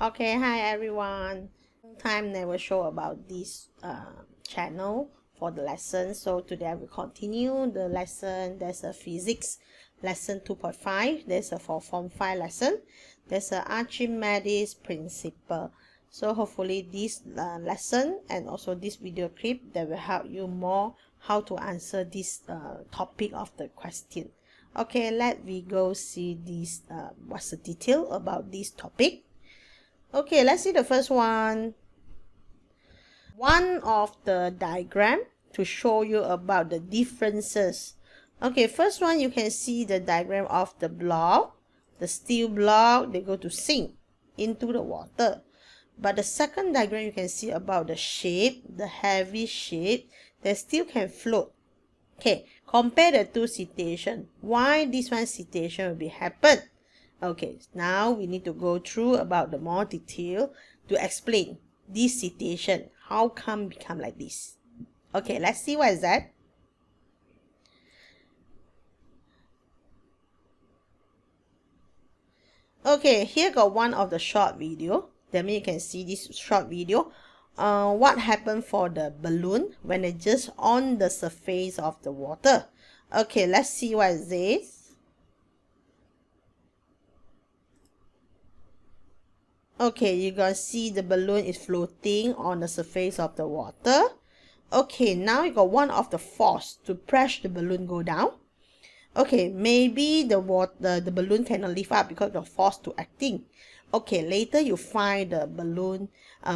Okay, hi everyone. Time never show about this channel for the lesson, so today I will continue the lesson. There's a physics lesson 2.5. There's a for form 5 lesson. There's a Archimedes principle. So hopefully this lesson and also this video clip that will help you more how to answer this topic of the question. Okay, let me go see this what's the detail about this topic. Okay, let's see the first one. One of the diagram to show you about the differences. Okay, first one, you can see the diagram of the block. The steel block, they go to sink into the water. But the second diagram, you can see about the shape, the heavy shape, they still can float. Okay, compare the two situations. Why this one situation will be happen? Okay, now we need to go through about the more detail to explain this situation. How come become like this? Okay, let's see what is that. Okay, here got one of the short video. That means you can see this short video. What happened for the balloon when it just on the surface of the water? Okay, let's see what is this. Okay, you can see the balloon is floating on the surface of the water. Okay, now you got one of the force to press the balloon go down. Okay, maybe the balloon cannot lift up because of force to acting. Okay, later you find the balloon,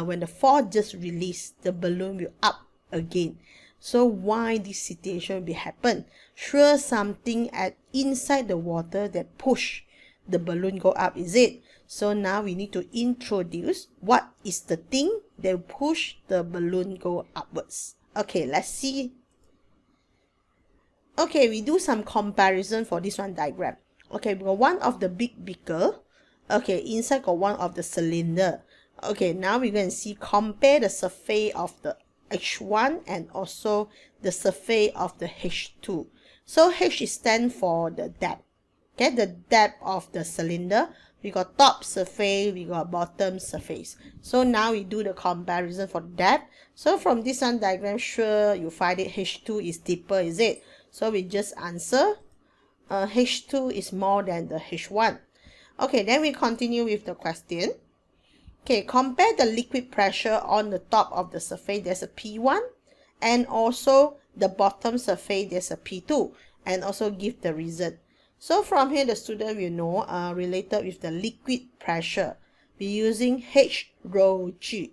when the force just released, the balloon will up again. So why this situation will be happen? Sure, something at inside the water that push the balloon go up, is it? So now we need to introduce what is the thing that push the balloon go upwards. Okay, let's see. Okay, we do some comparison for this one diagram. Okay, we got one of the big beaker. Okay, inside got one of the cylinder. Okay, now we're going to see compare the surface of the H1 and also the surface of the H2. So H stands for the depth. Okay, the depth of the cylinder. We got top surface, we got bottom surface. So now we do the comparison for depth. So from this one diagram, sure you find it H2 is deeper, is it? So we just answer H2 is more than the H1. Okay, then we continue with the question. Okay, compare the liquid pressure on the top of the surface, there's a P1, and also the bottom surface, there's a P2, and also give the reason. So from here, the student will know related with the liquid pressure. We're using H rho G.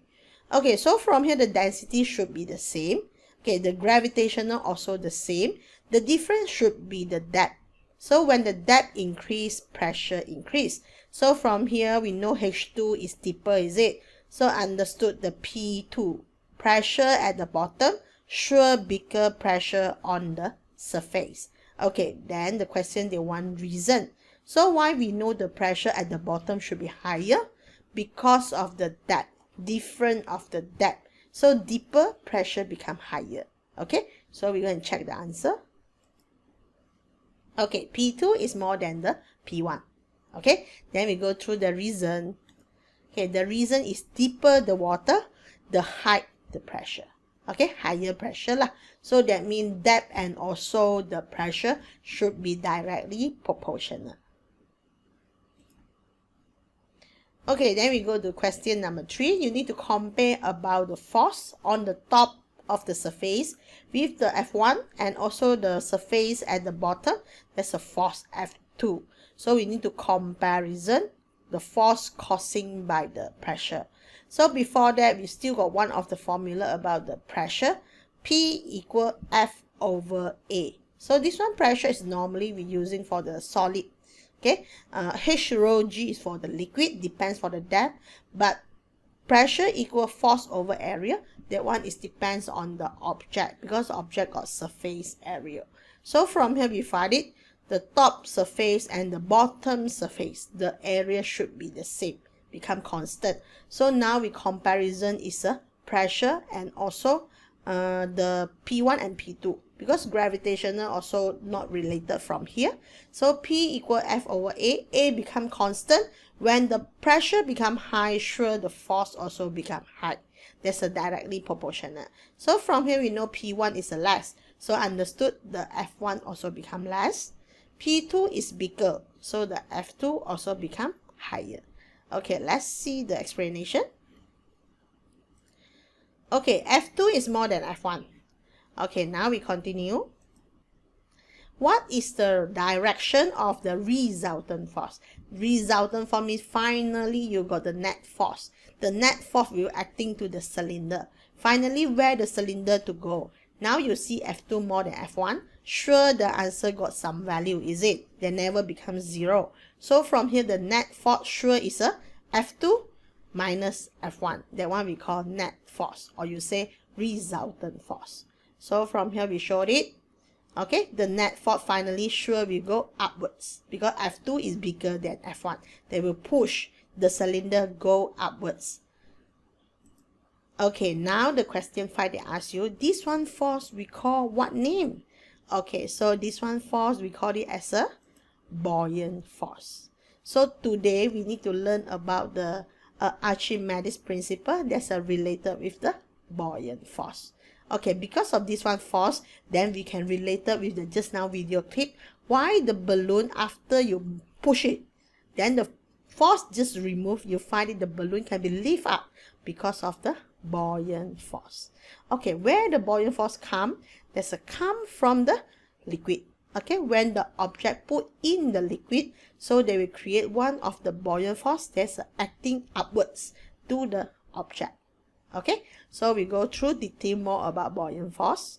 Okay, so from here, the density should be the same. Okay, the gravitational also the same. The difference should be the depth. So when the depth increase, pressure increase. So from here, we know H2 is deeper, is it? So understood the P2. Pressure at the bottom, sure bigger pressure on the surface. Okay, then the question they want reason. So why we know the pressure at the bottom should be higher? Because of the depth, different of the depth. So deeper pressure become higher. Okay, so we're going to check the answer. Okay, P2 is more than the P1. Okay, then we go through the reason. Okay, the reason is deeper the water, the higher the pressure. Okay, higher pressure lah. So that means depth and also the pressure should be directly proportional. Okay, then we go to question number 3. You need to compare about the force on the top of the surface with the F1 and also the surface at the bottom. There's a force F2. So we need to comparison the force causing by the pressure. So before that, we still got one of the formula about the pressure. P equal F over A. So this one pressure is normally we using for the solid. Okay, H rho G is for the liquid, depends for the depth. But pressure equal force over area. That one is depends on the object because object got surface area. So from here we find it. The top surface and the bottom surface, the area should be the same, become constant. So now we comparison is a pressure and also the P1 and P2 because gravitational also not related from here. So P equal F over A become constant. When the pressure become high, sure the force also become high. That's a directly proportional. So from here we know P1 is a less. So understood the F1 also become less. P2 is bigger. So the F2 also become higher. Okay, let's see the explanation. Okay, F2 is more than F1. Okay, now we continue. What is the direction of the resultant force? Resultant force means finally you got the net force. The net force will acting to the cylinder. Finally, where the cylinder to go? Now you see F2 more than F1. Sure, the answer got some value, is it? They never becomes 0. So from here, the net force sure is a F2 minus F1. That one we call net force, or you say resultant force. So from here we showed it. Okay, the net force finally sure will go upwards because F2 is bigger than F1. They will push the cylinder go upwards. Okay, now the question 5 they ask you, this one force we call what name? Okay, so this one force we call it as a buoyant force. So today we need to learn about the Archimedes principle that's related with the buoyant force. Okay, because of this one force, then we can relate it with the just now video clip. Why the balloon, after you push it, then the force just remove, you find it the balloon can be lift up because of the buoyant force. Okay, where the buoyant force come? There's a come from the liquid. Okay, when the object put in the liquid, so they will create one of the buoyant force that's acting upwards to the object. Okay, so we go through detail more about buoyant force.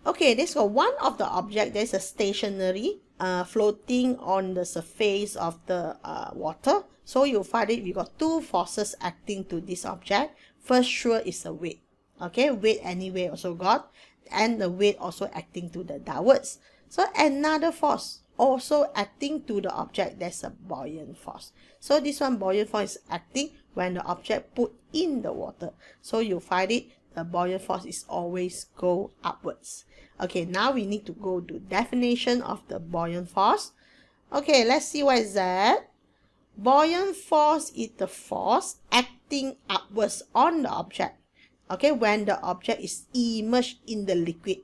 Okay, this is one of the object that's a stationary floating on the surface of the water. So you find it, we got two forces acting to this object. First sure is a weight. Okay, weight anyway also got, and the weight also acting to the downwards. So another force also acting to the object, that's a buoyant force. So this one buoyant force is acting when the object put in the water. So you find it, the buoyant force is always go upwards. Okay, now we need to go to definition of the buoyant force. Okay, let's see what is that. Buoyant force is the force acting upwards on the object. Okay, when the object is immersed in the liquid.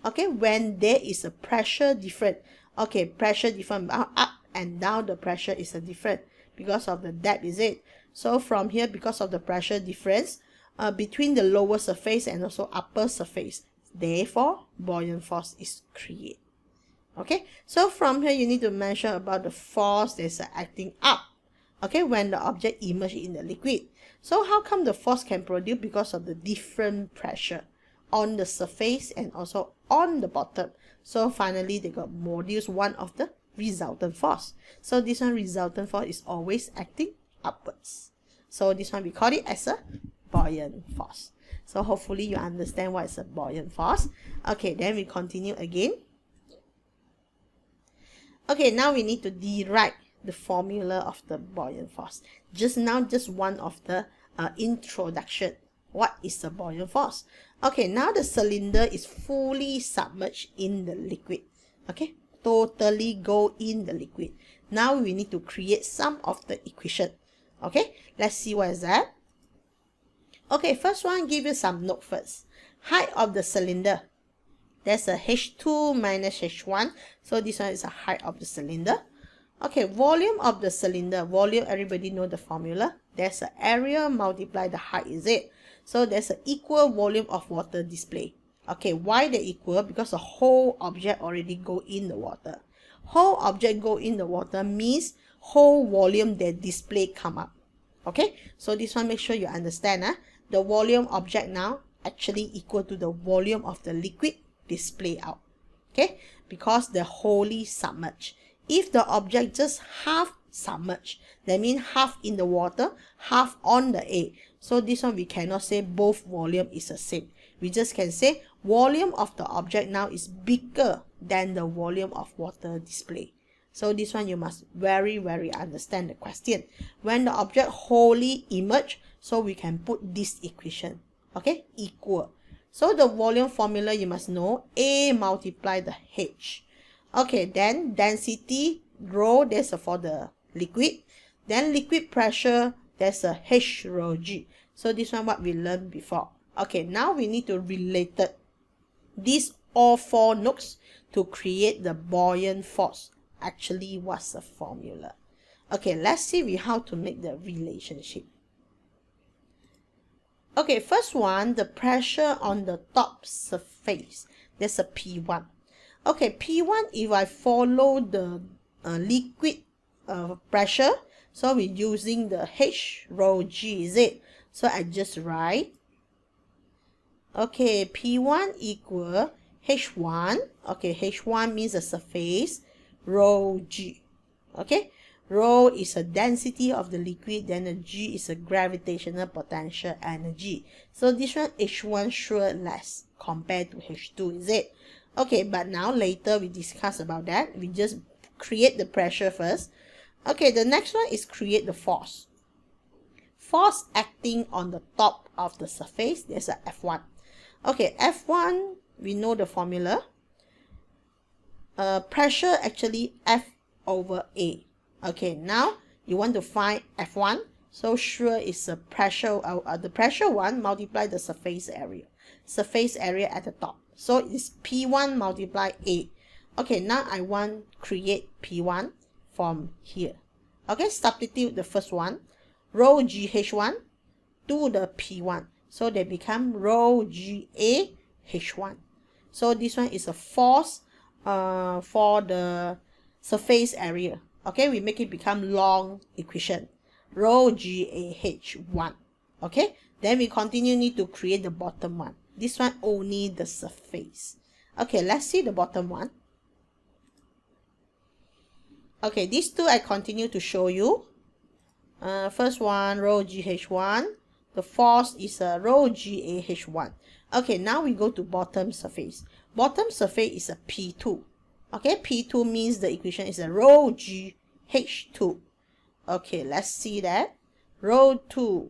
Okay, when there is a pressure different. Okay, pressure different, up and down the pressure is a different because of the depth, is it? So from here, because of the pressure difference between the lower surface and also upper surface, therefore buoyant force is created. Okay, so from here you need to mention about the force that's acting up. Okay, when the object immersed in the liquid. So how come the force can produce? Because of the different pressure on the surface and also on the bottom. So finally they got produce one of the resultant force. So this one resultant force is always acting upwards. So this one we call it as a buoyant force. So hopefully you understand what is a buoyant force. Okay, then we continue again. Okay, now we need to derive the formula of the buoyant force. Just now, just one of the introduction. What is the buoyant force? Okay, now the cylinder is fully submerged in the liquid. Okay, totally go in the liquid. Now we need to create some of the equation. Okay, let's see what is that. Okay, first one, give you some note first. Height of the cylinder. There's a H2 minus H1. So this one is the height of the cylinder. Okay, volume of the cylinder. Volume, everybody know the formula. There's an area multiply the height, is it? So there's an equal volume of water display. Okay, why they equal? Because the whole object already go in the water. Whole object go in the water means whole volume that display come up. Okay, so this one make sure you understand. The volume object now actually equal to the volume of the liquid display out. Okay, because they're wholly submerged. If the object just half submerged, that means half in the water, half on the air. So this one we cannot say both volume is the same. We just can say volume of the object now is bigger than the volume of water display. So this one you must very understand the question. When the object wholly immersed, so we can put this equation. Okay, equal. So the volume formula you must know, A multiply the H. Okay, then density rho, there's a for the liquid. Then liquid pressure, there's a H rho G. So this one what we learned before. Okay, now we need to relate these all four nooks to create the buoyant force. Actually, what's the formula? Okay, let's see how to make the relationship. Okay, first one, the pressure on the top surface. There's a P1. Okay, P1, if I follow the liquid pressure, so we're using the H rho G, is it? So I just write, okay, P1 equal H1. Okay, H1 means the surface, rho G. Okay, rho is a density of the liquid, then the G is a gravitational potential energy. So this one, H1 sure less compared to H2, is it? Okay, but now later we discuss about that. We just create the pressure first. Okay, the next one is create the force. Force acting on the top of the surface, there's a F1. Okay, F1, we know the formula. Pressure actually F over A. Okay, now you want to find F1. So sure it's a pressure, the pressure one multiply the surface area. Surface area at the top. So it's P1 multiply A. Okay, now I want create P1 from here. Okay, substitute the first one, rho GH1 to the P1. So they become rho GA H1. So this one is a force for the surface area. Okay, we make it become long equation, rho GAH1. Okay, then we continue need to create the bottom one. This one only the surface. Okay, let's see the bottom one. Okay, these two I continue to show you. First one, rho GH1. The force is a rho GAH1. Okay, now we go to bottom surface. Bottom surface is a P2. Okay, P2 means the equation is a rho GH2. Okay, let's see that. P2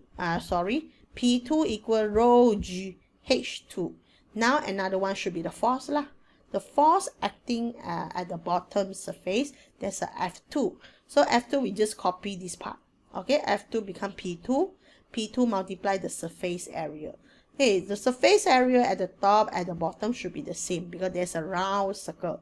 equal rho GH2. Now another one should be the force lah. The force acting at the bottom surface, there's a F2. So F2, we just copy this part. Okay, F2 become P2. P2 multiply the surface area. Okay, the surface area at the top, at the bottom should be the same because there's a round circle.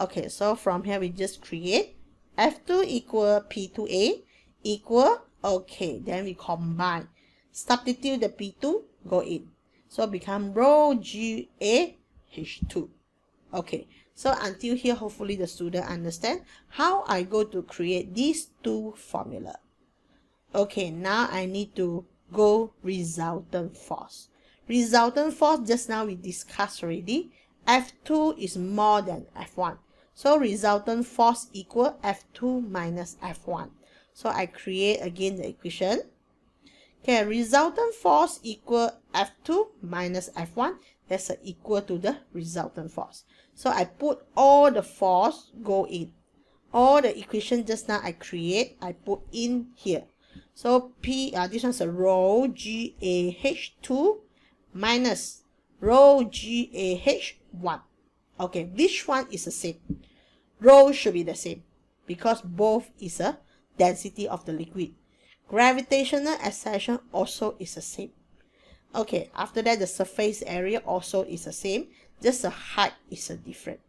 Okay, so from here we just create F2 equal P2A equal, okay, then we combine. Substitute the P2, go in. So become rho GAH2. Okay, so until here, hopefully the student understand how I go to create these two formula. Okay, now I need to go resultant force. Resultant force, just now we discussed already. F2 is more than F1. So resultant force equal F2 minus F1. So I create again the equation. Okay, resultant force equal F2 minus F1. That's equal to the resultant force. So I put all the force go in. All the equation just now I create, I put in here. So this one's a rho GAH2 minus rho GAH1. Okay, which one is the same? Rho should be the same because both is a density of the liquid. Gravitational acceleration also is the same. Okay, after that the surface area also is the same, just the height is different.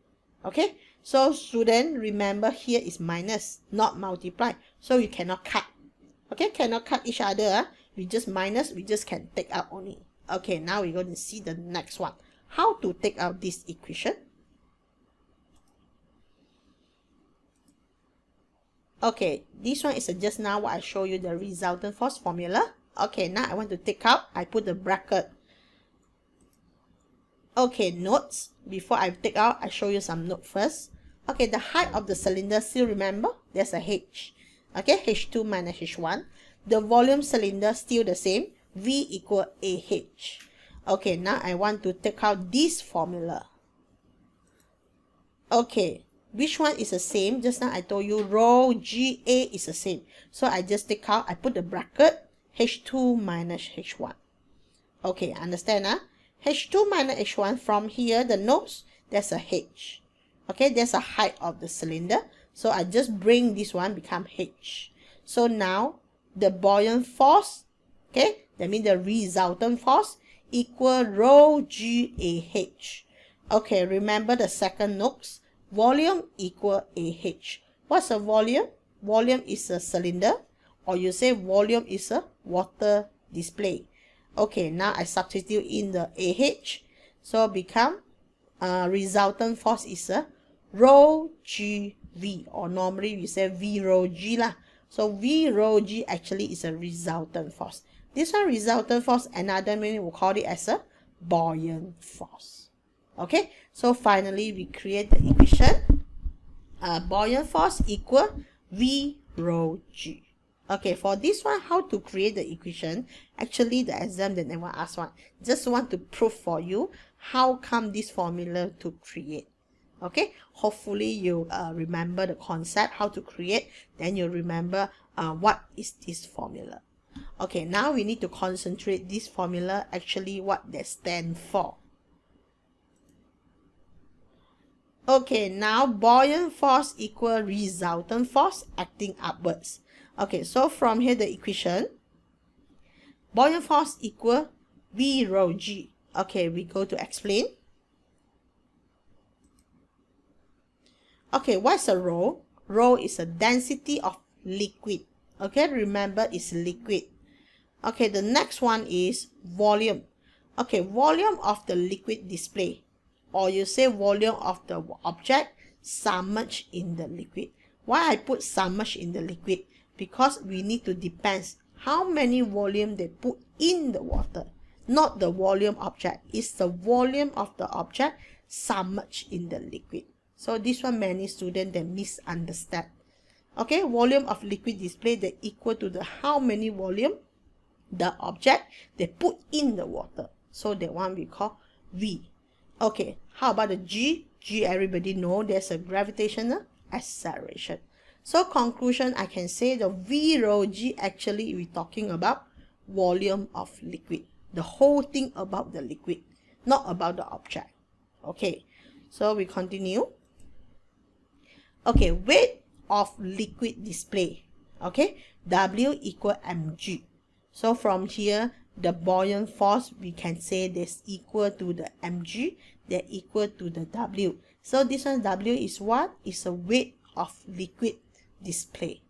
Okay, so student, remember here is minus, not multiply, so you cannot cut. Okay, cannot cut each other. We just minus, we just can take out only. Okay, now we're going to see the next one. How to take out this equation? Okay, this one is just now what I show you, the resultant force formula. Okay, now I want to take out, I put the bracket. Okay, notes. Before I take out, I show you some note first. Okay, the height of the cylinder, still remember, there's a H. Okay, H2 minus H1. The volume cylinder, still the same, V equal AH. Okay, now I want to take out this formula. Okay, which one is the same? Just now I told you rho GA is the same. So I just take out, I put the bracket, H2 minus H1. Okay, understand? H2 minus H1, from here, the notes, there's a H. Okay, there's a height of the cylinder. So I just bring this one become H. So now the buoyant force, okay, that means the resultant force equal rho GAH. Okay, remember the second notes. Volume equal AH. What's a volume? Volume is a cylinder, or you say volume is a water display. Okay, now I substitute in the AH. So become resultant force is a rho GV, or normally we say V rho G lah. So V rho G actually is a resultant force. This one resultant force, another meaning we'll call it as a buoyant force. Okay, so finally we create the equation. Buoyant force equal V rho G. Okay, for this one, how to create the equation? Actually, the exam they never ask one. Just want to prove for you how come this formula to create. Okay, hopefully you remember the concept, how to create, then you remember what is this formula. Okay, now we need to concentrate this formula, actually what they stand for. Okay, now buoyant force equal resultant force acting upwards. Okay, so from here the equation, buoyant force equal V rho G. Okay, we go to explain. Okay, what's a rho? Rho is a density of liquid. Okay, remember it's liquid. Okay, the next one is volume. Okay, volume of the liquid display, or you say volume of the object submerged in the liquid. Why I put submerged in the liquid? Because we need to depends how many volume they put in the water, not the volume object. It's the volume of the object submerged in the liquid. So this one many students they misunderstand. Okay, volume of liquid display they equal to the how many volume the object they put in the water. So that one we call V. Okay, how about the G? G everybody know there's a gravitational acceleration. So conclusion, I can say the V rho G actually we're talking about volume of liquid. The whole thing about the liquid, not about the object. Okay, so we continue. Okay, weight of liquid display. Okay, W equal mg. So from here, the buoyant force, we can say this equal to the mg, that equal to the W. So this one W is what? Is a weight of liquid display.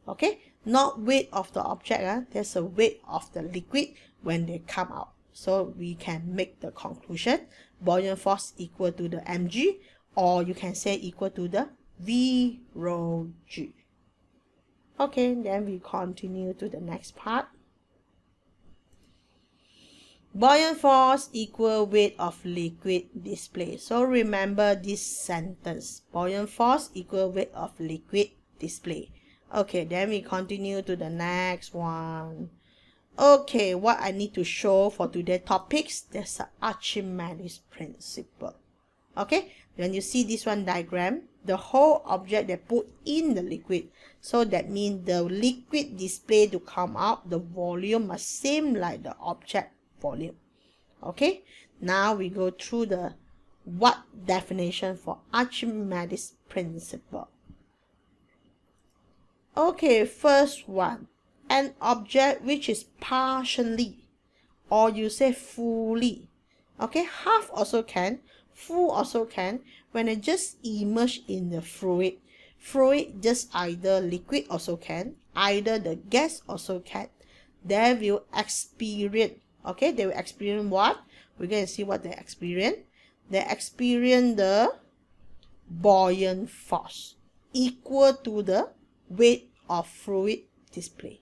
Okay, not weight of the object. There's a weight of the liquid when they come out. So we can make the conclusion buoyant force equal to the mg, or you can say equal to the V rho G. Okay, then we continue to the next part. Buoyant force equal weight of liquid display. So remember this sentence. Buoyant force equal weight of liquid display. Okay, then we continue to the next one. Okay, what I need to show for today's topics, there's an Archimedes principle. Okay, when you see this one diagram, the whole object they put in the liquid. So that means the liquid display to come out, the volume must same like the object volume. Okay, now we go through the what definition for Archimedes principle. Okay, first one, an object which is partially, or you say fully, okay, half also can, full also can, when it just immerse in the fluid. Fluid just either liquid also can, either the gas also can. They will experience, okay, they will experience what? We're going to see what they experience. They experience the buoyant force equal to the weight of fluid display.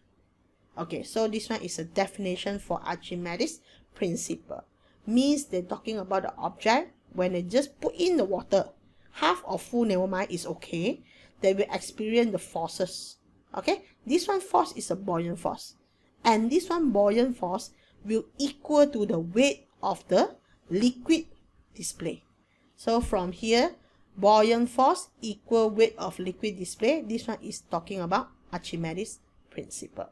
Okay, so this one is a definition for Archimedes principle. Means they're talking about the object when they just put in the water, half or full, never mind, is okay. They will experience the forces. Okay, this one force is a buoyant force, and this one buoyant force will equal to the weight of the liquid display. So from here, buoyant force equal weight of liquid display. This one is talking about Archimedes principle.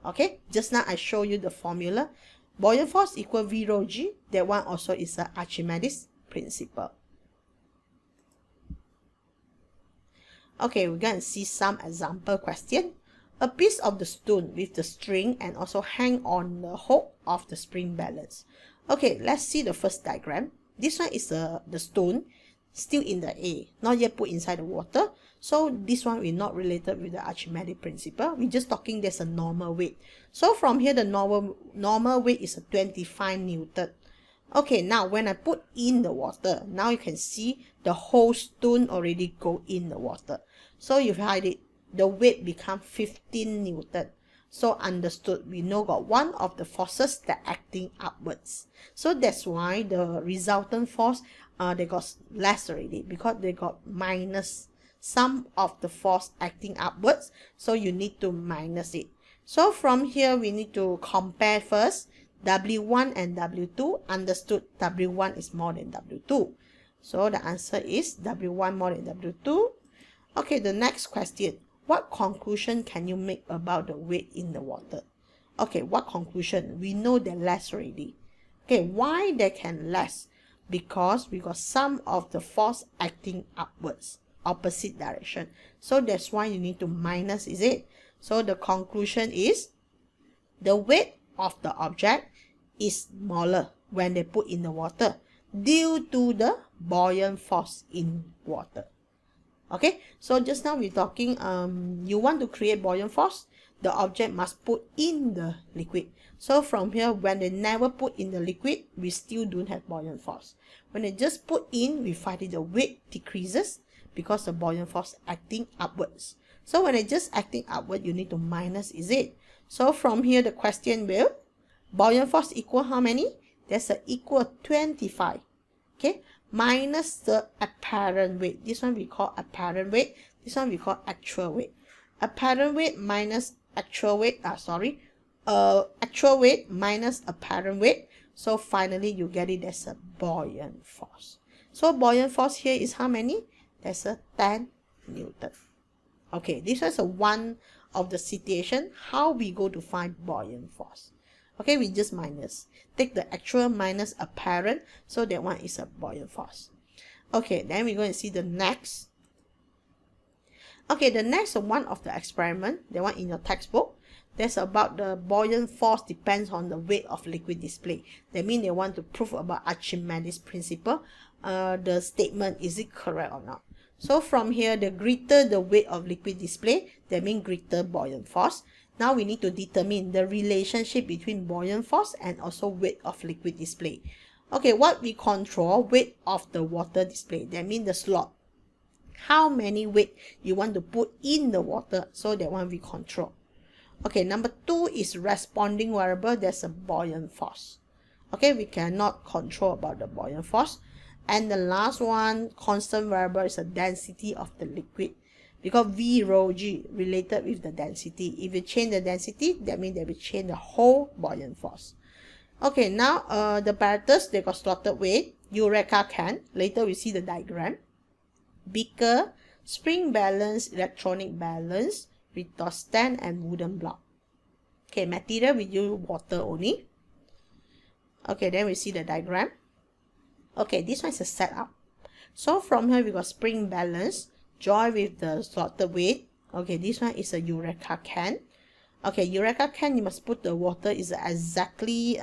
Okay, just now I show you the formula. Buoyant force equal V rho G. That one also is the Archimedes principle. Okay, we're going to see some example question. A piece of the stone with the string and also hang on the hook of the spring balance. Okay, let's see the first diagram. This one is the stone still in the A, not yet put inside the water. So this one is not related with the Archimedes principle. We're just talking there's a normal weight. So from here, the normal weight is a 25 Newton. Okay, now when I put in the water, now you can see the whole stone already go in the water. So if you hide it, the weight become 15 Newton. So understood, we know got one of the forces that acting upwards. So that's why the resultant force, they got less already, because they got minus some of the force acting upwards. So you need to minus it. So from here, we need to compare first. W1 and W2, understood W1 is more than W2. So the answer is W1 more than W2. Okay, the next question. What conclusion can you make about the weight in the water? Okay, what conclusion? We know they're less already. Okay, why they can less? Because we got some of the force acting upwards, opposite direction. So that's why you need to minus, is it? So the conclusion is the weight of the object is smaller when they put in the water due to the buoyant force in water. Okay, so just now we're talking, you want to create buoyant force, the object must put in the liquid. So from here, when they never put in the liquid, we still don't have buoyant force. When they just put in, we find that the weight decreases because the buoyant force acting upwards. So when it's just acting upward, you need to minus, is it? So from here, the question will, buoyant force equal how many? That's a equal 25. Okay, minus the apparent weight. This one we call apparent weight. This one we call actual weight. Apparent weight minus actual weight. Actual weight minus apparent weight. So finally, you get it as a buoyant force. So buoyant force here is how many? That's a 10 Newton. Okay, this was one of the situation how we go to find buoyant force. Okay, we just minus. Take the actual minus apparent. So that one is a buoyant force. Okay, then we're going to see the next. Okay, the next one of the experiment, the one in your textbook, that's about the buoyant force depends on the weight of liquid display. That means they want to prove about Archimedes principle. The statement, is it correct or not? So from here, the greater the weight of liquid display, that means greater buoyant force. Now we need to determine the relationship between buoyant force and also weight of liquid display. Okay, what we control? Weight of the water display. That means the slot. How many weight you want to put in the water. So that one we control. Okay, number 2 is responding variable. There's a buoyant force. Okay, we cannot control about the buoyant force. And the last one, constant variable, is the density of the liquid. Because V rho G related with the density. If you change the density, that means they will change the whole buoyant force. Okay, now the apparatus, they got slotted weight, Eureka can. Later we see the diagram. Beaker, spring balance, electronic balance, with the stand and wooden block. Okay, material we use water only. Okay, then we see the diagram. Okay, this one is a setup. So from here we got spring balance, join with the slotted weight. Okay, this one is a Eureka can. Okay, Eureka can, you must put the water is exactly,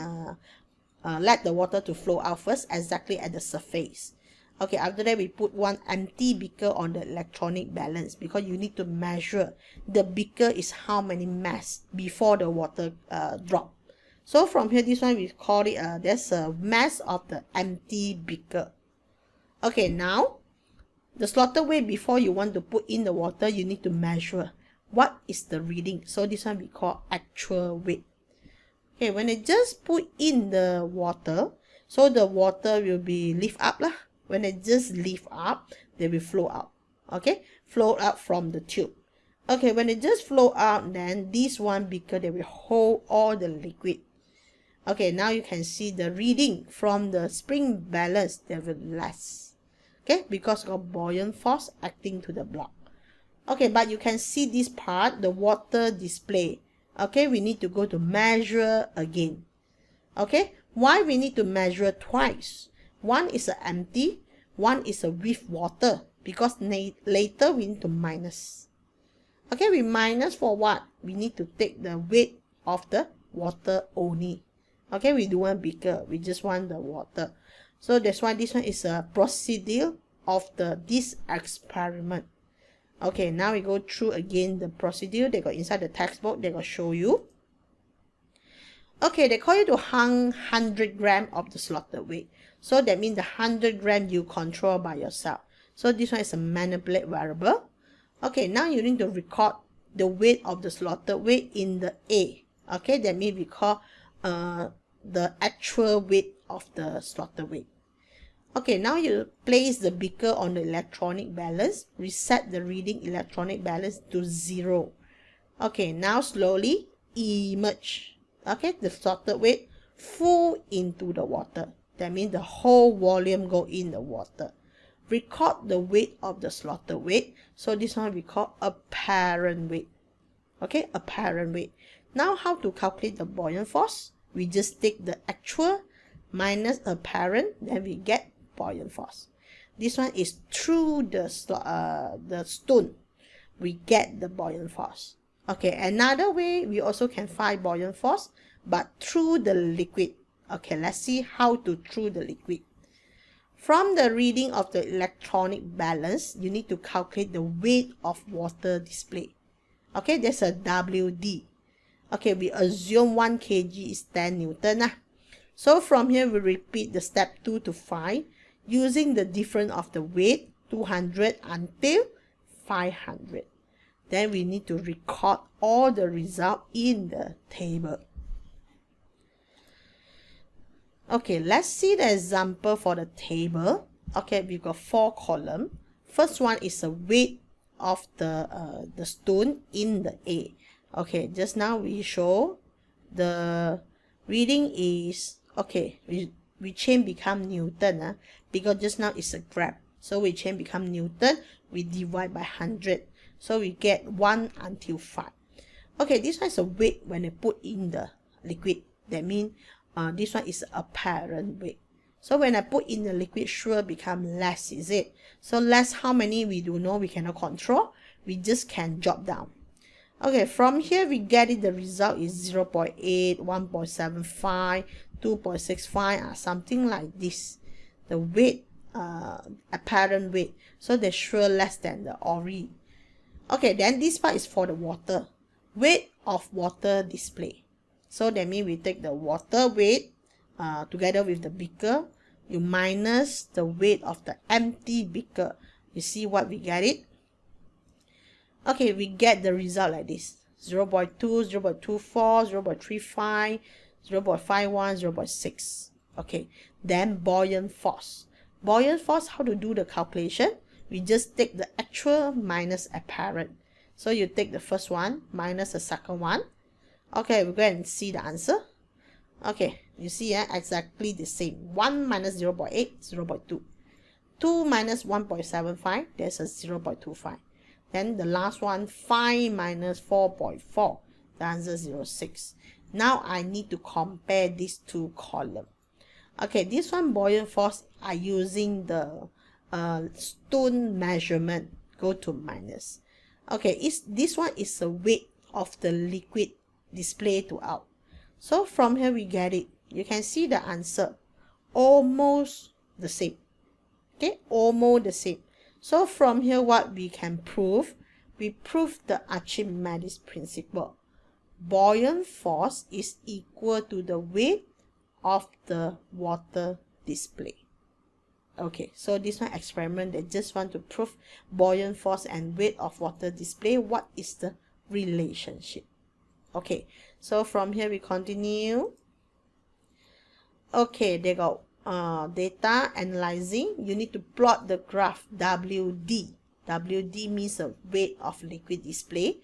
let the water to flow out first, exactly at the surface. Okay, after that we put one empty beaker on the electronic balance because you need to measure the beaker is how many mass before the water drop. So from here, this one we call it, there's a mass of the empty beaker. Okay, now the slotted weight, before you want to put in the water, you need to measure what is the reading. So this one we call actual weight. Okay, when I just put in the water, so the water will be lift up lah. When it just lift up, they will flow out. Okay, flow out from the tube. Okay, when it just flow out, then this one beaker, they will hold all the liquid. Okay, now you can see the reading from the spring balance, they will less. Okay, because of buoyant force acting to the block. Okay, but you can see this part, the water display. Okay, we need to go to measure again. Okay, why we need to measure twice? One is empty, one is with water. because later we need to minus. Okay, we minus for what? We need to take the weight of the water only. Okay, we don't want beaker, we just want the water. So that's why this one is a procedure of this experiment. Okay, now we go through again the procedure. They got inside the textbook, they got show you. Okay, they call you to hang 100 gram of the slotted weight. So that means the 100 gram you control by yourself. So this one is a manipulate variable. Okay, now you need to record the weight of the slotted weight in the A. Okay, that means we call the actual weight of the slotted weight. Okay, now you place the beaker on the electronic balance. Reset the reading electronic balance to 0. Okay, now slowly immerse. Okay, the slotted weight full into the water. That means the whole volume go in the water. Record the weight of the slotted weight. So this one we call apparent weight. Okay, apparent weight. Now how to calculate the buoyant force? We just take the actual minus apparent, then we get buoyant force. This one is through the stone, we get the buoyant force. Okay, another way we also can find buoyant force, but through the liquid. Okay, let's see how to through the liquid. From the reading of the electronic balance, you need to calculate the weight of water display. Okay, there's a WD. Okay, we assume 1 kg is 10 Newton. So from here, we repeat the step 2 to 5 using the difference of the weight 200 until 500. Then we need to record all the result in the table. Okay, let's see the example for the table. Okay, we've got 4 columns. First one is the weight of the stone in the A. Okay, just now we show the reading is, okay, we change become Newton because just now it's a gram. So we change become Newton, we divide by 100. So we get 1 until 5. Okay, this one is a weight when I put in the liquid. That means this one is apparent weight. So when I put in the liquid, sure become less, is it? So less how many we do know, we cannot control. We just can drop down. Okay, from here we get it, the result is 0 0.8, 1.75, 2.65, something like this. The weight, apparent weight. So they're sure less than the ori. Okay, then this part is for the water. Weight of water display. So that means we take the water weight together with the beaker. You minus the weight of the empty beaker. You see what we get it? Okay, we get the result like this. 0 0.2, 0 0.24, 0 0.35, 0 0.51, 0 0.6. Okay, then buoyant force. Buoyant force, how to do the calculation? We just take the actual minus apparent. So you take the first one minus the second one. Okay, we'll go and see the answer. Okay, you see exactly the same. 1 minus 0 0.8, 0 0.2. 2 minus 1.75, there's a 0 0.25. Then the last one, 5 minus 4.4, the answer is 0.6. Now I need to compare these two columns. Okay, this one buoyant force are using the stone measurement. Go to minus. Okay, this one is the weight of the liquid display to out. So from here we get it. You can see the answer. Almost the same. Okay, almost the same. So from here what we can prove? We prove the Archimedes principle. Buoyant force is equal to the weight of the water display. Okay, so this one experiment, they just want to prove buoyant force and weight of water display. What is the relationship? Okay, so from here we continue. Okay, they got data analyzing. You need to plot the graph WD. WD means the weight of liquid display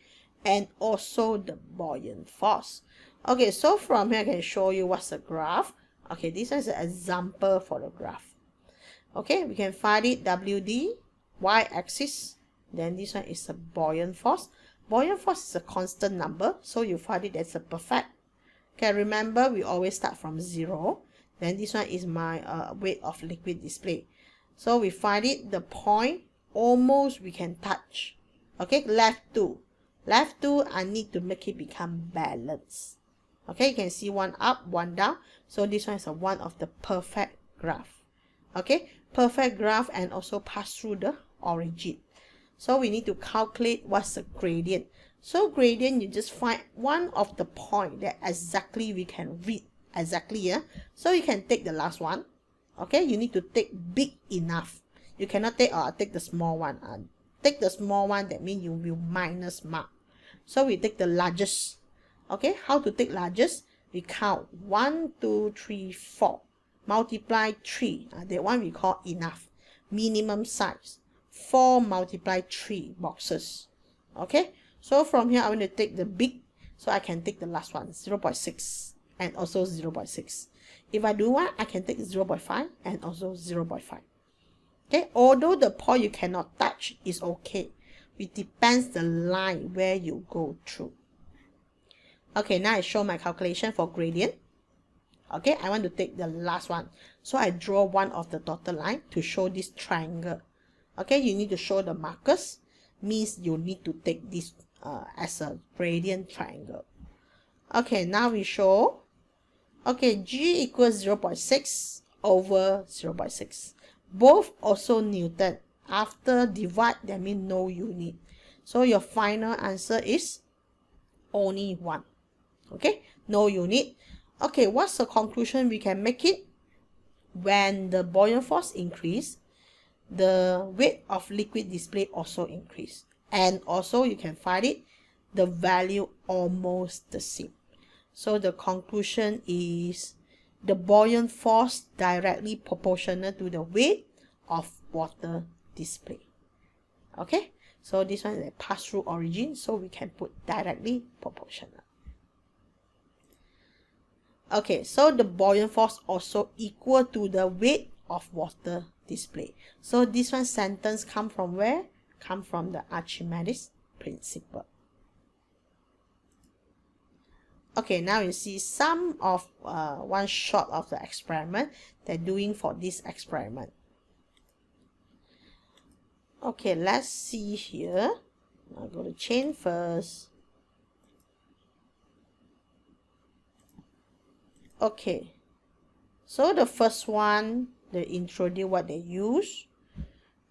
and also the buoyant force. Okay, so from here I can show you what's the graph. Okay, this is an example for the graph. Okay, we can find it WD, y-axis. Then this one is the buoyant force. Buoyant force is a constant number, so you find it as a perfect. Okay, remember we always start from 0. Then this one is my weight of liquid display. So we find it, the point almost we can touch. Okay, left 2. Left 2, I need to make it become balanced. Okay, you can see one up, one down. So this one is one of the perfect graph. Okay, perfect graph and also pass through the origin. So we need to calculate what's the gradient. So gradient, you just find one of the point that exactly we can read exactly here. So you can take the last one. Okay, you need to take big enough. You cannot take, take the small one. Take the small one, that means you will minus mark. So we take the largest. Okay, how to take largest? We count 1, 2, 3, 4. Multiply 3. That one we call enough. Minimum size. 4 multiply 3 boxes. Okay, so from here I want to take the big. So I can take the last one, 0.6 and also 0.6. If I do one, I can take 0.5 and also 0.5. Okay, although the point you cannot touch is okay. It depends the line where you go through. Okay, now I show my calculation for gradient. Okay, I want to take the last one. So I draw one of the dotted line to show this triangle. Okay, you need to show the markers. Means you need to take this as a gradient triangle. Okay, now we show. Okay, G equals 0.6 over 0.6. Both also Newton. After divide, that means no unit. So your final answer is only 1. Okay, no unit. Okay, what's the conclusion we can make it? When the buoyant force increase, the weight of liquid display also increase. And also you can find it, the value almost the same. So the conclusion is the buoyant force directly proportional to the weight of water display. Okay, so this one is a pass-through origin, so we can put directly proportional. Okay, so the buoyant force also equal to the weight of water display. So this one sentence come from where? Come from the Archimedes principle. Okay, now you see some of one shot of the experiment they're doing for this experiment. Okay, let's see here. I'll go to chain first. Okay, so the first one, they introduce what they use.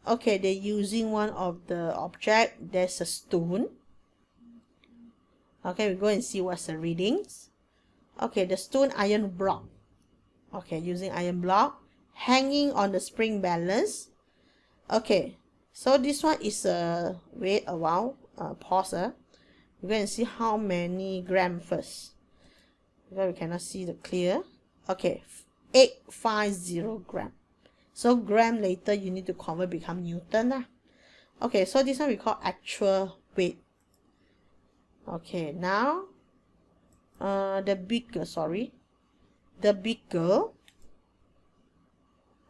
Okay, they're using one of the object. There's a stone. Okay, we go and see what's the readings. Okay, the stone iron block. Okay, using iron block hanging on the spring balance. Okay, so this one is a weight around pause. We're going to see how many gram first, because we cannot see the clear. Okay, 850 gram. So gram later you need to convert become Newton. Okay, so this one we call actual weight. Okay, now the beaker, the beaker.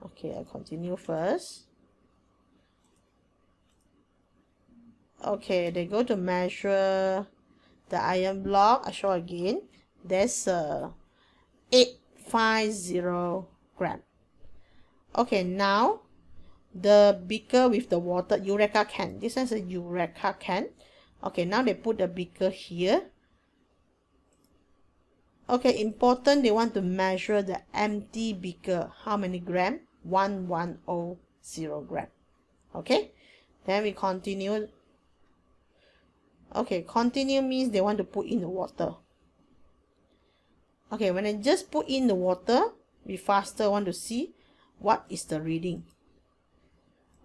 Okay, I continue first. Okay, they go to measure the iron block. I show again. There's 850 gram. Okay, now the beaker with the water, Eureka can. This is a Eureka can. Okay, now they put the beaker here. Okay, important, they want to measure the empty beaker. How many gram? 1100 gram. Okay, then we continue. Okay, continue means they want to put in the water. Okay, when I just put in the water, we faster want to see what is the reading.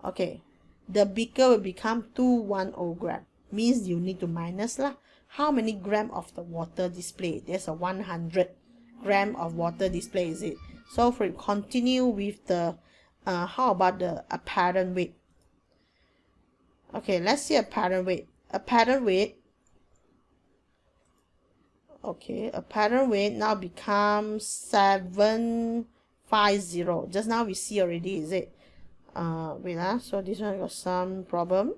Okay, the beaker will become 210 gram. Means you need to minus lah. How many gram of the water display? There's a 100 gram of water display, is it? So for continue with the how about the apparent weight? Okay, let's see apparent weight. Apparent weight. Okay, apparent weight now becomes 750. Just now we see already, is it? Wait, so this one got some problem.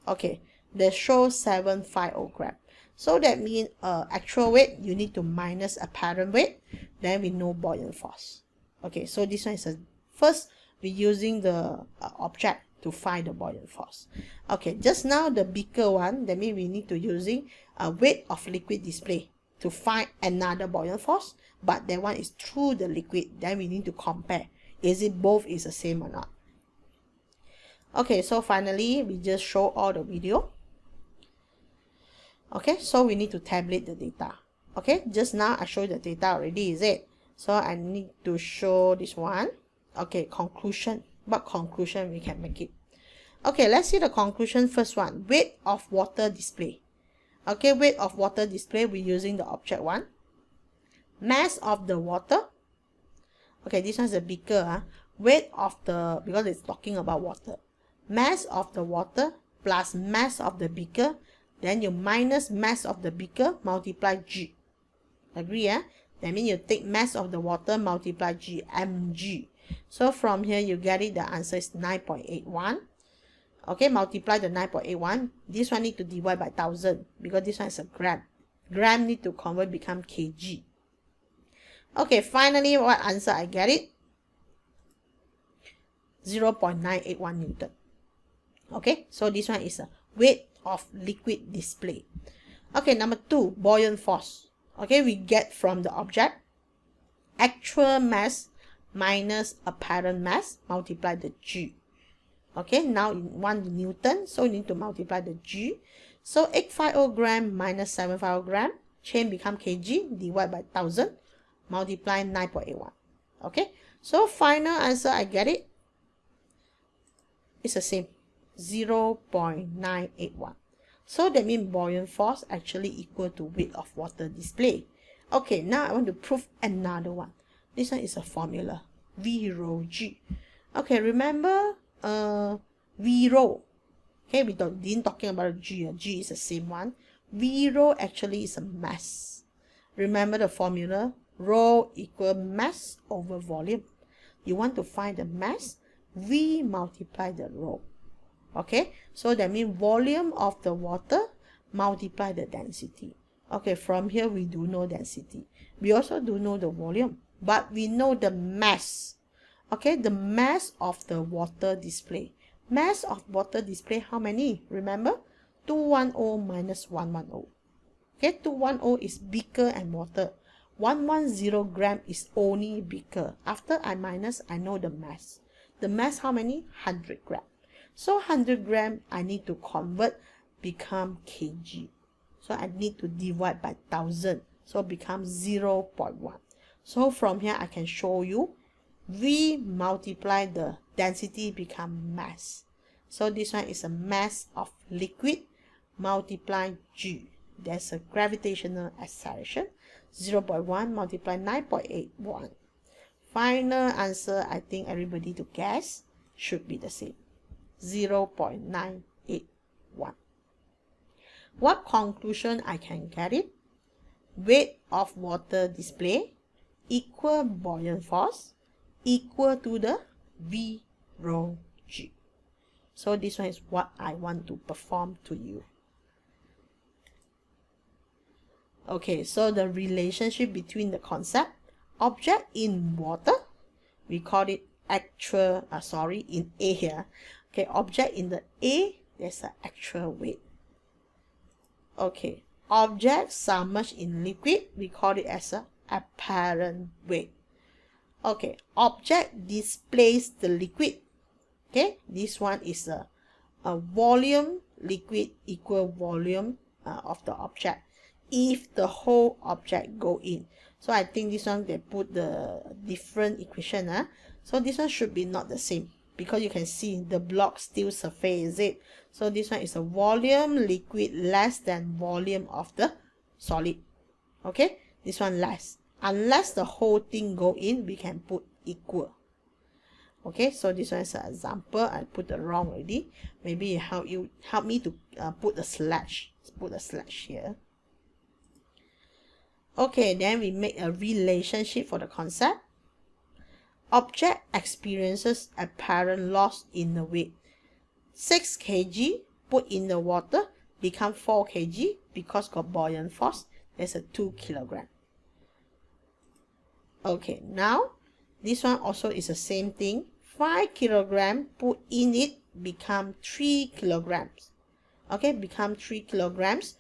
Okay, they show 750 gram. So that means actual weight, you need to minus apparent weight. Then we know buoyant force. Okay, so this one is first we're using the object. to find the buoyant force. Okay, just now the bigger one, that means we need to using a weight of liquid display to find another buoyant force, but that one is through the liquid. Then we need to compare, is it both is the same or not. Okay, so finally we just show all the video. Okay, so we need to tabulate the data. Okay, just now I showed the data already, is it? So I need to show this one. Okay, conclusion. What conclusion we can make it? Okay, let's see the conclusion. First one, weight of water display. Okay, weight of water display, we're using the object one. Mass of the water. Okay, this one's a beaker. Weight of the, because it's talking about water. Mass of the water plus mass of the beaker. Then you minus mass of the beaker, multiply G. Agree, yeah? That means you take mass of the water, multiply G, mg. So from here, you get it, the answer is 9.81. Okay, multiply the 9.81. This one need to divide by 1000 because this one is a gram. Gram need to convert become kg. Okay, finally, what answer I get it? 0.981 Newton. Okay, so this one is a weight of liquid display. Okay, number 2, buoyant force. Okay, we get from the object actual mass minus apparent mass, multiply the G. Okay, now in 1 Newton, so you need to multiply the G. So 850 gram minus 750 gram, change become kg, divide by 1000, multiply 9.81. Okay, so final answer I get it. It's the same, 0.981. So that means buoyant force actually equal to weight of water display. Okay, now I want to prove another one. This one is a formula, V rho G. Okay, remember V rho. Okay, we didn't talking about G. G is the same one. V rho actually is a mass. Remember the formula, rho equal mass over volume. You want to find the mass, V multiply the rho. Okay, so that means volume of the water multiply the density. Okay, from here we do know density. We also do know the volume, but we know the mass. Okay, the mass of the water display. Mass of water display, how many? Remember, 210 minus 110. Okay, 210 is beaker and water. 110 gram is only beaker. After I minus, I know the mass. The mass, how many? 100 gram. So 100 gram, I need to convert, become kg. So I need to divide by 1000. So become 0.1. So from here, I can show you V multiply the density become mass. So this one is a mass of liquid multiply G. There's a gravitational acceleration. 0.1 multiply 9.81. Final answer, I think everybody to guess, should be the same. 0.981. What conclusion I can get it? Weight of water display equal buoyant force equal to the V rho G. So this one is what I want to perform to you. Okay, so the relationship between the concept, object in water, we call it actual, in A here. Okay, object in the A, there's an actual weight. Okay, object submerged in liquid, we call it as a apparent weight. Okay, object displaced the liquid. Okay, this one is a volume, liquid equal volume of the object if the whole object go in. So I think this one they put the different equation. So this one should be not the same because you can see the block still surface, is it? So this one is a volume liquid less than volume of the solid. Okay, this one less. Unless the whole thing go in, we can put equal. Okay, so this one is an example. I put the wrong already. Maybe it help me to put a slash. Let's put a slash here. Okay, then we make a relationship for the concept. Object experiences apparent loss in the weight. 6 kg put in the water become 4 kg because got buoyant force. There's a 2 kilogram. Okay, now this one also is the same thing. 5 kilogram, put in it, become 3 kilograms. Okay, become 3 kilograms.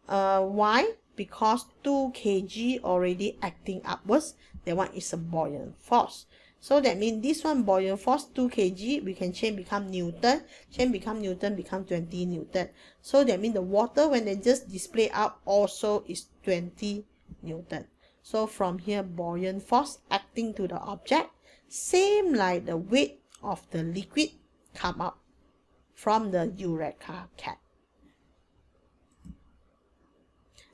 Why? Because 2 kg already acting upwards. That one is a buoyant force. So that means this one buoyant force 2 kg, we can change become Newton. Change become Newton, become 20 Newton. So that means the water when they just display out also is 20 Newton. So from here, buoyant force acting to the object, same like the weight of the liquid come up from the Eureka cap.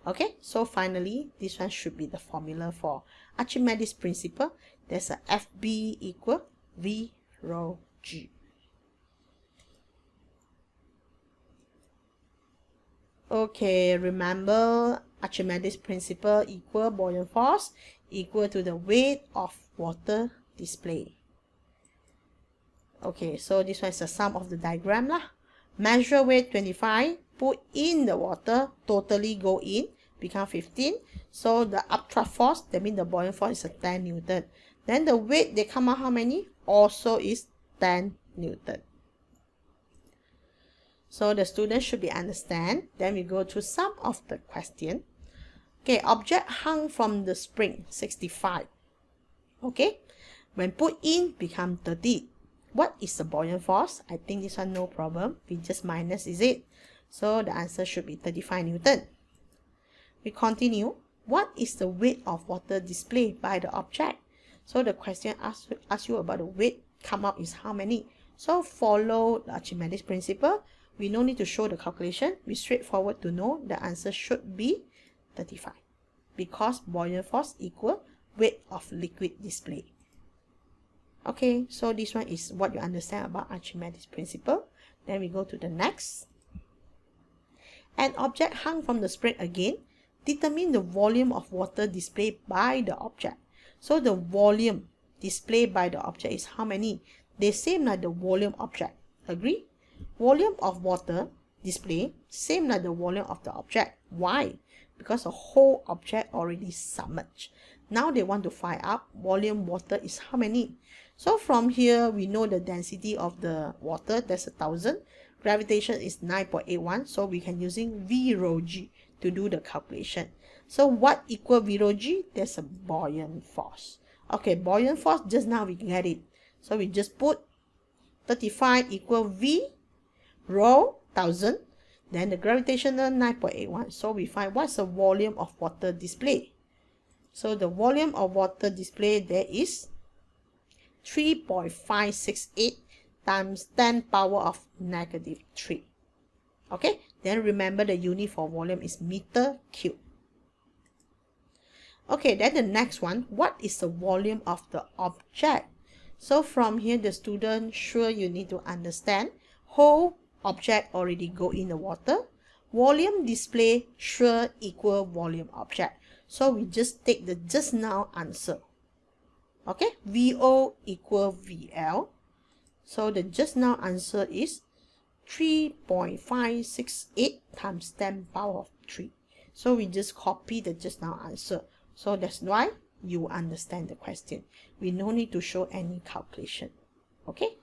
Okay, so finally, this one should be the formula for Archimedes principle. There's a FB equal V rho G. Okay, remember Archimedes principle equal buoyant force equal to the weight of water display. Okay, so this one is the sum of the diagram lah. Measure weight 25, put in the water, totally go in, become 15. So the upthrust force, that means the buoyant force is a 10 Newton. Then the weight, they come out how many? Also is 10 Newton. So the student should be understand. Then we go to some of the question. Okay, object hung from the spring, 65. Okay, when put in, become 30. What is the buoyant force? I think this one no problem. We just minus is it. So the answer should be 35 Newton. We continue. What is the weight of water displayed by the object? So the question asks you about the weight. Come up is how many? So follow the Archimedes principle. We no need to show the calculation. We straightforward to know the answer should be 35. Because buoyant force equal weight of liquid display. Okay, so this one is what you understand about Archimedes principle. Then we go to the next. An object hung from the spring again. Determine the volume of water displayed by the object. So the volume displayed by the object is how many? They same like the volume object. Agree? Volume of water display same like the volume of the object. Why? Because the whole object already submerged. Now they want to find out volume water is how many. So from here, we know the density of the water, that's 1000. Gravitation is 9.81, so we can using V rho G to do the calculation. So what equal V rho G? There's a buoyant force. Okay, buoyant force, just now we get it. So we just put 35 equal V rho 1000. Then the gravitational 9.81. So we find what's the volume of water display. So the volume of water display there is 3.568 times 10 power of negative 3. Okay, then remember the unit for volume is meter cube. Okay, then the next one, what is the volume of the object? So from here, the student, sure you need to understand, whole object already go in the water. Volume display, sure equal volume object. So we just take the just now answer. Okay, VO equal VL. So the just now answer is 3.568 times 10 power of 3. So we just copy the just now answer. So that's why you understand the question. We no need to show any calculation. Okay.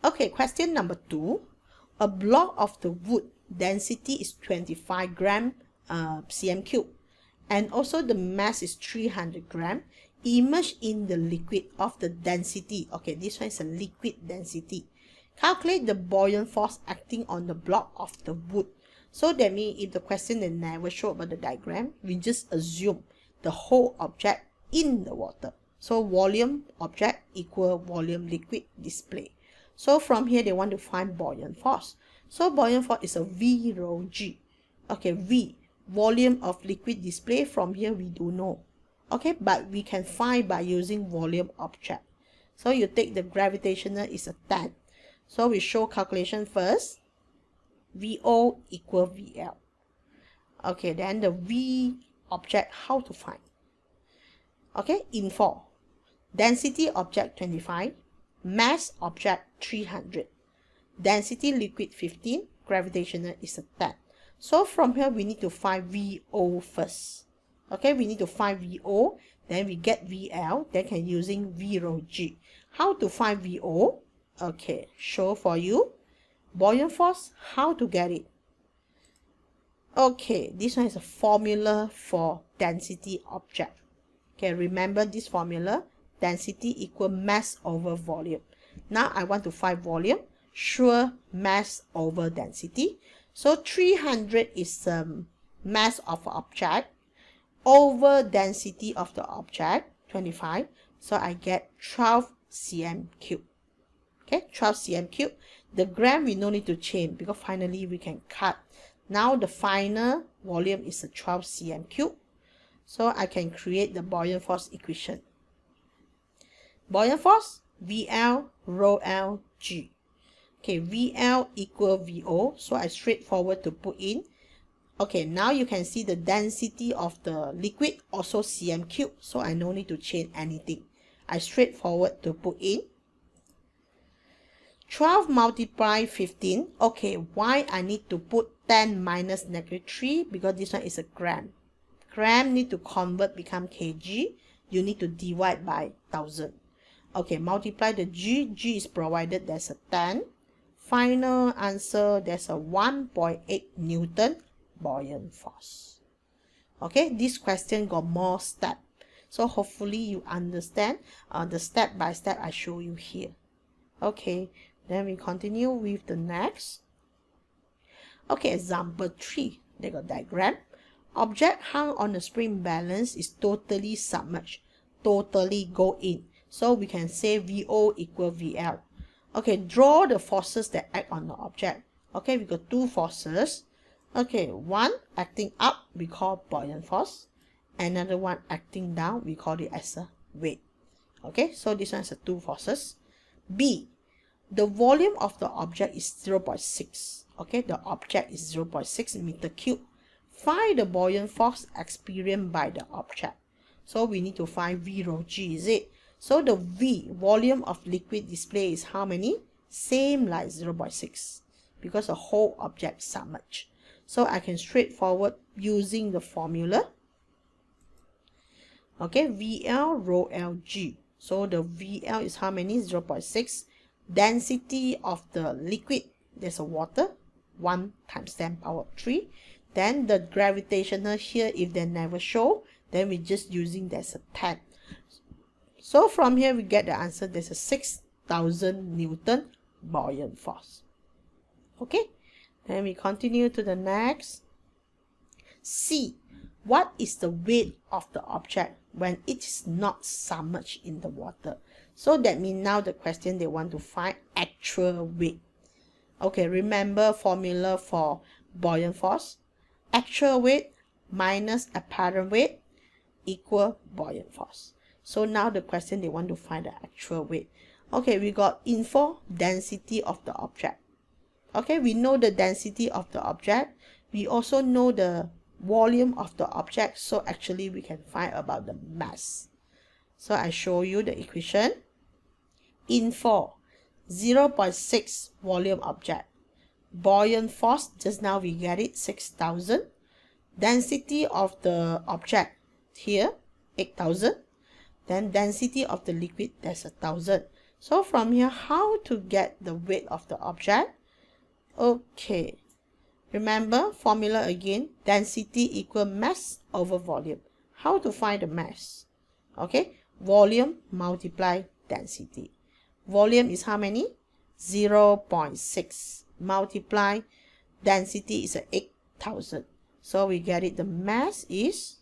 Okay, question number 2. A block of the wood density is 25 gram cm cube. And also the mass is 300 gram. Immersed in the liquid of the density. Okay, this one is a liquid density. Calculate the buoyant force acting on the block of the wood. So that means if the question they never show about the diagram, we just assume the whole object in the water. So volume object equal volume liquid display. So from here they want to find buoyant force. So buoyant force is a V rho G. Okay, V, volume of liquid display, from here we do know. Okay, but we can find by using volume object. So you take the gravitational is a 10. So we show calculation first. VO equal VL. Okay, then the V object, how to find? Okay, info. Density object 25. Mass object 300. Density liquid 15. Gravitational is a 10. So from here we need to find VO first. Okay, we need to find VO, then we get VL, then can using V rho G. How to find VO? Okay, show for you. Buoyant force, how to get it? Okay, this one is a formula for density object. Okay, remember this formula, density equal mass over volume. Now I want to find volume, sure, mass over density. So 300 is mass of object over density of the object, 25. So I get 12 cm cube. Okay, 12 cm cube. The gram we no need to change because finally we can cut. Now the final volume is a 12 cm cube. So I can create the buoyant force equation. Buoyant force, VL rho L G. Okay, VL equal VO. So I straightforward to put in. Okay, now you can see the density of the liquid also cm cube. So I no need to change anything. I straightforward to put in. 12 multiply 15. Okay, why I need to put 10 minus -3? Because this one is a gram. Gram need to convert become kg. You need to divide by 1000. Okay, multiply the G. G is provided, there's a 10. Final answer, there's a 1.8 Newton buoyant force. Okay, this question got more steps. So hopefully you understand the step by step I show you here. Okay, then we continue with the next. Okay, example 3. They got diagram. Object hung on a spring balance is totally submerged. Totally go in. So we can say VO equal VL. Okay, draw the forces that act on the object. Okay, we got two forces. Okay, one acting up, we call buoyant force. Another one acting down, we call it as a weight. Okay, so this one is a two forces. B, the volume of the object is 0.6. Okay, the object is 0.6 meter cube. Find the buoyant force experienced by the object. So we need to find V rho G, is it? So the V, volume of liquid display, is how many? Same like 0.6 because the whole object submerged. So I can straightforward using the formula. Okay, VL rho LG. So the VL is how many? 0.6. Density of the liquid, there's a water, 1 times 10 power 3. Then the gravitational here, if they never show, then we're just using there's a 10. So from here we get the answer, there's a 6,000 Newton buoyant force. Okay, then we continue to the next. C, what is the weight of the object when it is not submerged in the water? So that means now the question they want to find actual weight. Okay, remember formula for buoyant force. Actual weight minus apparent weight equal buoyant force. So now the question they want to find the actual weight. Okay, we got info, density of the object. Okay, we know the density of the object. We also know the volume of the object. So actually we can find about the mass. So I show you the equation. Info, 0.6 volume object. Buoyant force, just now we get it, 6,000. Density of the object here, 8,000. Then density of the liquid, there's 1,000. So from here, how to get the weight of the object? Okay, remember formula again, density equal mass over volume. How to find the mass? Okay, volume multiply density. Volume is how many? 0.6 multiply density is 8,000. So we get it, the mass is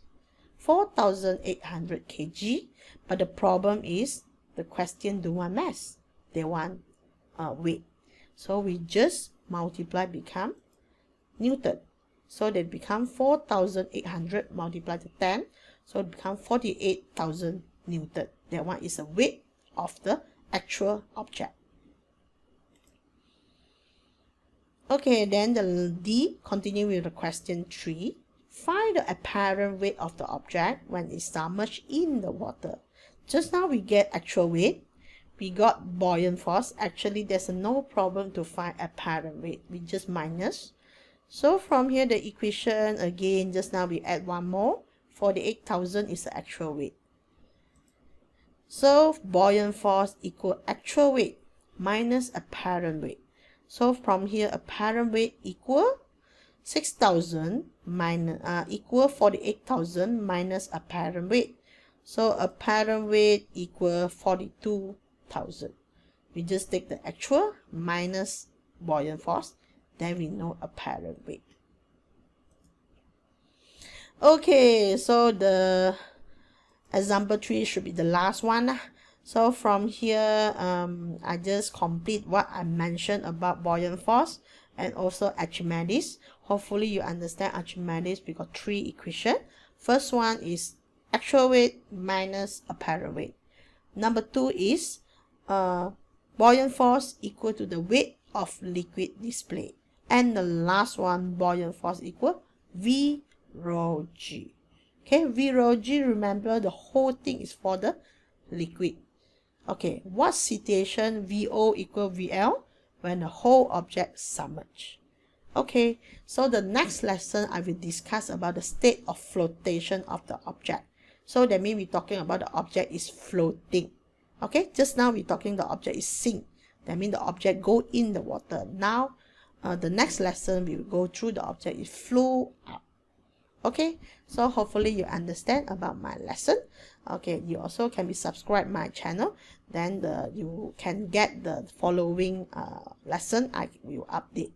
4,800 kg. But the problem is the question don't want mass, they want weight. So we just multiply become Newton. So they become 4,800 multiplied to 10. So it becomes 48,000 Newton. That one is the weight of the actual object. Okay, then the D, continue with the question 3. Find the apparent weight of the object when it's submerged in the water. Just now we get actual weight. We got buoyant force. Actually, there's no problem to find apparent weight. We just minus. So from here, the equation, again, just now we add one more. 48,000 is the actual weight. So buoyant force equal actual weight minus apparent weight. So from here, apparent weight equal 6,000 minus equal 48,000 minus apparent weight. So apparent weight equal 42,000. We just take the actual minus buoyant force, then we know apparent weight. Okay, so the example 3 should be the last one. So from here, I just complete what I mentioned about buoyant force and also Archimedes. Hopefully you understand Archimedes. We got 3 equations. First one is actual weight minus apparent weight. Number 2 is buoyant force equal to the weight of liquid displaced. And the last one, buoyant force equal V rho G. Okay, V rho G, remember the whole thing is for the liquid. Okay, what situation VO equal VL? When the whole object submerged. Okay, so the next lesson I will discuss about the state of flotation of the object. So that means we're talking about the object is floating. Okay, just now we're talking the object is sink. That means the object go in the water. Now, the next lesson we will go through the object is flow up. Okay, so hopefully you understand about my lesson. Okay, you also can be subscribed my channel, then you can get the following lesson I will update.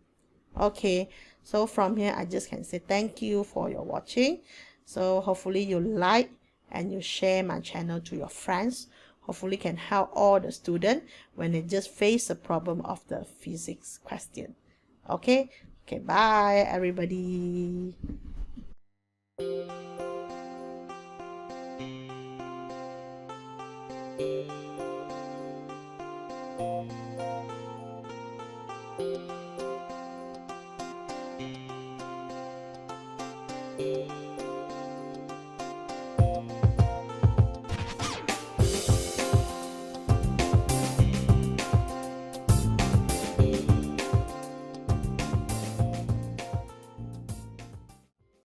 Okay, so from here I just can say thank you for your watching. So hopefully you like and you share my channel to your friends. Hopefully can help all the students when they just face the problem of the physics question. Okay, bye everybody.